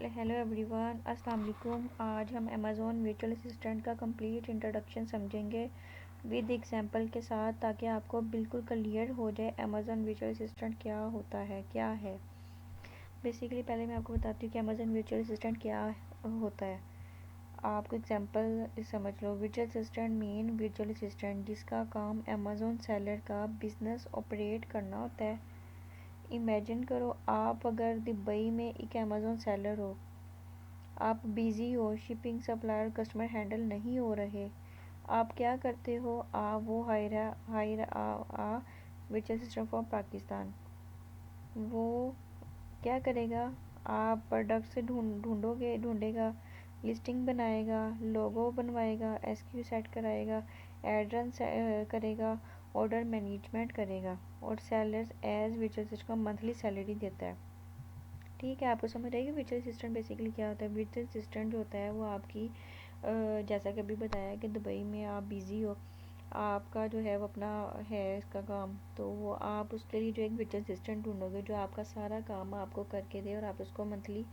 Hello everyone, अस्सलाम वालेकुम। आज हम अमेज़ॉन वर्चुअल असिस्टेंट का कंप्लीट इंट्रोडक्शन समझेंगे विद एग्जांपल के साथ, ताकि आपको बिल्कुल क्लियर हो जाए अमेज़ॉन वर्चुअल असिस्टेंट क्या होता है, क्या है। बेसिकली पहले मैं आपको बताती हूँ कि अमेज़ॉन वर्चुअल असिस्टेंट क्या होता है। आपको एग्जांपल समझ लो। Virtual assistant mean virtual assistant जिसका काम अमेज़ॉन सेलर का बिजनेस ऑपरेट करना होता है। इमेजिन करो, आप अगर दुबई में एक अमेज़ॉन सेलर हो, आप बिज़ी हो, शिपिंग सप्लायर कस्टमर हैंडल नहीं हो रहे, आप क्या करते हो? आप वो hire a which system from Pakistan, वो क्या करेगा? आप प्रोडक्ट से ढूंढेगा, लिस्टिंग बनाएगा, लोगो बनवाएगा, एसक्यू सेट कराएगा, एड्रेस करेगा, ऑर्डर मैनेजमेंट करेगा, और सेलर्स एज विचुअल सिस्टम को मंथली सैलरी देता है। ठीक है, आपको समझ आएगी विचुअल असिस्टेंट बेसिकली क्या होता है। विचुअल असिस्टेंट जो होता है वो आपकी जैसा कि अभी बताया कि दुबई में आप बिज़ी हो, आपका जो है वो अपना है इसका काम, तो वो आप उसके लिए जो एक विचुअल असिस्टेंट ढूंढोगे जो आपका सारा काम आपको करके दे और आप उसको मंथली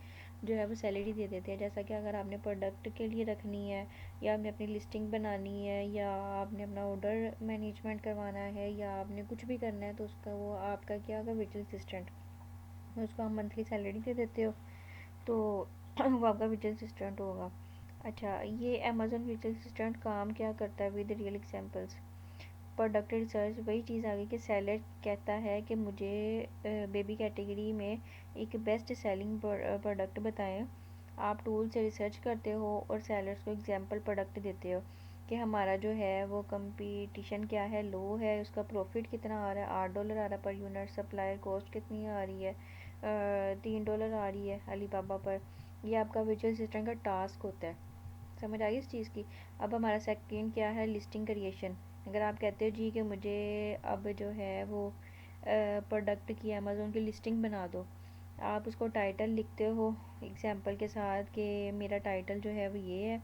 जो है वो सैलरी दे देते हैं। जैसा कि अगर आपने प्रोडक्ट के लिए रखनी है, या आपने अपनी लिस्टिंग बनानी है, या आपने अपना ऑर्डर मैनेजमेंट करवाना है, या आपने कुछ भी करना है, तो उसका वो आपका क्या होगा, विचुअल असिस्टेंट। उसको आप मंथली सैलरी दे देते हो, तो वो आपका विचुअल असिस्टेंट होगा। अच्छा, ये अमेज़न विचुअल असिस्टेंट काम क्या करता है with real examples. Product research, वही चीज़ आ गई कि सेलर कहता है कि मुझे बेबी कैटेगरी में एक बेस्ट सेलिंग प्रोडक्ट बताएं। आप टूल से रिसर्च करते हो और सेलर्स को एग्जांपल प्रोडक्ट देते हो कि हमारा जो है वो कंपटीशन क्या है, लो है, उसका प्रॉफिट कितना आ रहा है, $8 आ रहा है पर यूनिट, सप्लायर कॉस्ट कितनी आ रही है, $3 आ रही है अलीबाबा पर। ये आपका विजुअल असिस्टेंट का टास्क होता है। समझ आई इस चीज़ की। अब हमारा सेकंड क्या है, लिस्टिंग क्रिएशन। अगर आप कहते हो जी कि मुझे अब जो है वो प्रोडक्ट की अमेज़ोन की लिस्टिंग बना दो, आप उसको टाइटल लिखते हो एग्जांपल के साथ कि मेरा टाइटल जो है वो ये है।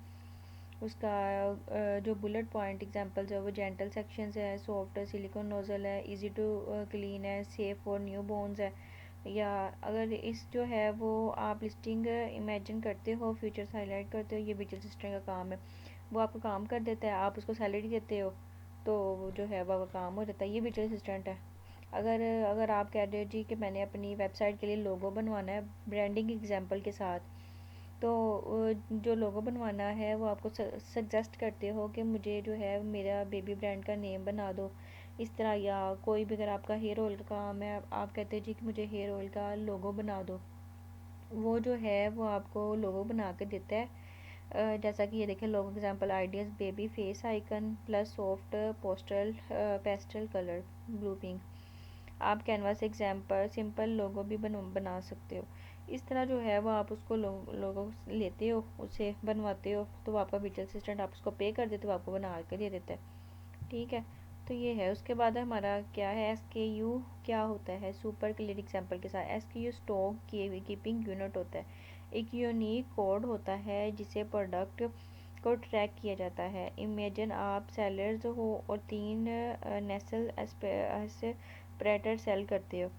उसका जो बुलेट पॉइंट एग्जांपल्स है वो जेंटल सेक्शंस है, सॉफ्ट सिलिकॉन नोजल है, इजी टू क्लीन है, सेफ फॉर न्यू बोन्स है। या अगर इस जो है वो आप लिस्टिंग इमेजिन करते हो, फीचर्स हाईलाइट करते हो, ये विजुअल असिस्टेंट का काम है। वो आपका काम कर देता है, आप उसको सैलरी देते हो, तो वो जो है वो आपका काम हो जाता है। ये विजुअल असिस्टेंट है। अगर अगर आप कह रहे हो जी कि मैंने अपनी वेबसाइट के लिए लोगो बनवाना है ब्रांडिंग एग्जांपल के साथ, तो जो लोगो बनवाना है वो आपको सजेस्ट करते हो कि मुझे जो है मेरा बेबी ब्रांड का नेम बना दो इस तरह। या कोई भी अगर आपका हेयर ऑयल का काम है, आप कहते हैं जी कि मुझे हेयर ऑयल का लोगो बना दो, वो जो है वो आपको लोगो बना के देता है। जैसा कि ये देखें, logo example ideas baby face icon plus soft postal pastel colour blue pink. आप कैनवास एग्जांपल सिंपल लोगो भी बना सकते हो। इस तरह जो है वो आप उसको लोगो लेते हो, उसे बनवाते हो, तो वो आपका विजुअल असिस्टेंट, आप उसको पे कर देते हो, आपको बना के दे देता है। ठीक है, तो ये है। उसके बाद हमारा क्या है, SKU क्या होता है। सुपर क्लियर एग्जांपल के साथ, SKU स्टॉक कीपिंग यूनिट होता है। एक यूनिक कोड होता है जिसे प्रोडक्ट को ट्रैक किया जाता है। इमेजिन आप सेलर्स हो और 3 नेसल एस्पिरेटर सेल करते हो।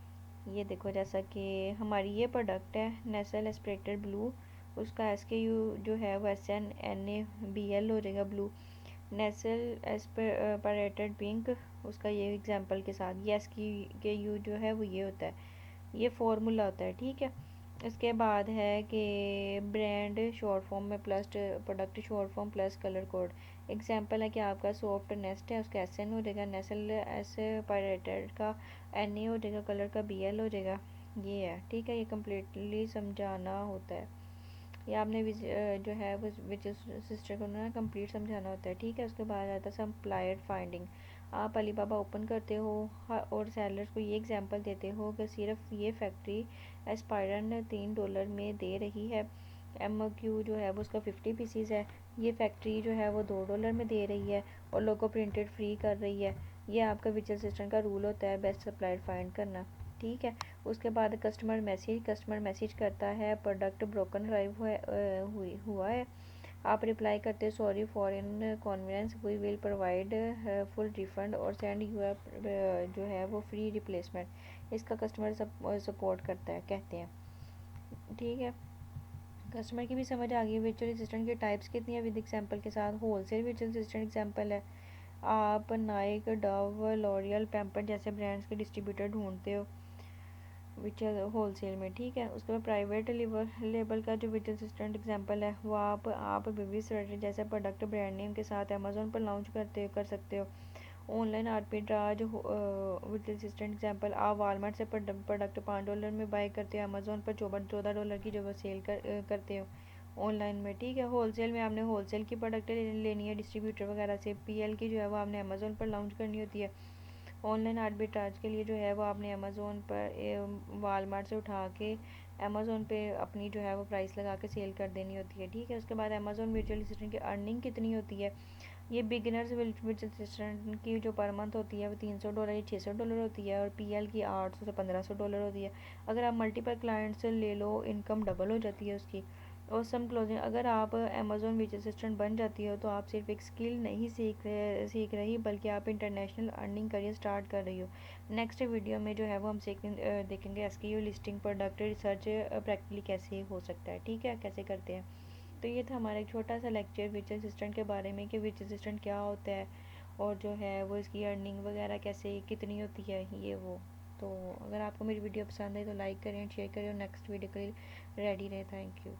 ये देखो, जैसा कि हमारी ये प्रोडक्ट है नेसल एस्पिरेटर ब्लू, उसका SKU जो है वो SNNABL हो जाएगा ब्लू। नेसल एस्पिरेटेड पिंक, उसका ये एग्जांपल के साथ ये SKU जो है वो ये होता है, ये फॉर्मूला होता है। ठीक है, इसके बाद है कि ब्रांड शॉर्ट फॉर्म में plus product short form plus colour code. Example है कि आपका सॉफ्ट नेस्ट है, उसका SN हो जाएगा, नेसल एस्पिरेटेड का NA हो जाएगा, कलर का BL हो जाएगा। ये है। ठीक है, ये कम्प्लीटली समझाना होता है। या आपने जो है वो विजुअल सिस्टर को ना कंप्लीट समझाना होता है। ठीक है, उसके बाद आता है सप्लायर फाइंडिंग। आप अलीबाबा ओपन करते हो और सेलर्स को ये एग्जांपल देते हो कि सिर्फ ये फैक्ट्री एस्पायरन $3 में दे रही है, MOQ जो है वो उसका 50 पीसीज है, ये फैक्ट्री जो है वो $2 में दे रही है, और लोगो प्रिंटेड फ्री कर रही है। ये आपका विजुअल सिस्टम का रूल होता है, बेस्ट सप्लायर फाइंड करना। ठीक है, उसके बाद कस्टमर मैसेज करता है प्रोडक्ट ब्रोकन ड्राइव हुआ है। आप रिप्लाई करते हो sorry for inconvenience, we will provide full refund और सेंड यू जो है वो फ्री रिप्लेसमेंट। इसका कस्टमर सपोर्ट करता है, कहते हैं। ठीक है, कस्टमर की भी समझ आ गई वर्चुअल असिस्टेंट की टाइप्स कितनी है विद एग्जांपल के साथ। होलसेल वर्चुअल असिस्टेंट एग्जांपल है, आप नाइक, डव, लॉरियल, पैम्पर जैसे ब्रांड्स के डिस्ट्रीब्यूटर ढूंढते हो विचुअल होलसेल में, ठीक है। उसके बाद प्राइवेट लेबल का जो विचुअल असिस्टेंट एग्जांपल है वो आप बेबी स्वेटर जैसे प्रोडक्ट ब्रांड नेम के साथ अमेजोन पर लॉन्च कर सकते हो। ऑनलाइन आर्बिट्राज विचुअल असिस्टेंट एग्जांपल, आप वालमार्ट से प्रोडक्ट $5 में बाय करते हो, अमेजोन पर $14 की जो वो सेल करते हो ऑनलाइन में, ठीक है। होलसेल में आपने होलसेल की प्रोडक्ट लेनी है डिस्ट्रीब्यूटर वगैरह से। पीएल की जो है वो आपने अमेजोन पर लॉन्च करनी होती है। ऑनलाइन आर्बिट्राज के लिए जो है वो आपने अमेज़ोन पर वालमार्ट से उठा के अमेज़ोन पे अपनी जो है वो प्राइस लगा के सेल कर देनी होती है, ठीक है। उसके बाद अमेज़ोन वर्चुअल असिस्टेंट की अर्निंग कितनी होती है। ये बिगिनर्स वर्चुअल असिस्टेंट की जो पर मंथ होती है वो $300 या $600 होती है, और पीएल की 800 से $1500 होती है। अगर आप मल्टीपल क्लाइंट्स ले लो इनकम डबल हो जाती है उसकी। और सम क्लोजिंग, अगर आप अमेज़ोन वर्चुअल असिस्टेंट बन जाती हो तो आप सिर्फ एक स्किल नहीं सीख रही बल्कि आप इंटरनेशनल अर्निंग करियर स्टार्ट कर रही हो। नेक्स्ट वीडियो में जो है वो हम देखेंगे SQ listing, product research practically कैसे हो सकता है, ठीक है, कैसे करते हैं। तो ये था हमारा एक छोटा सा लेक्चर वर्चुअल असिस्टेंट के बारे में कि वर्चुअल असिस्टेंट क्या होता है और जो है वो इसकी अर्निंग वगैरह कैसे कितनी होती है ये वो। तो अगर आपको मेरी वीडियो पसंद आई तो लाइक करें, शेयर करें और नेक्स्ट वीडियो के लिए रेडी रहे। Thank you.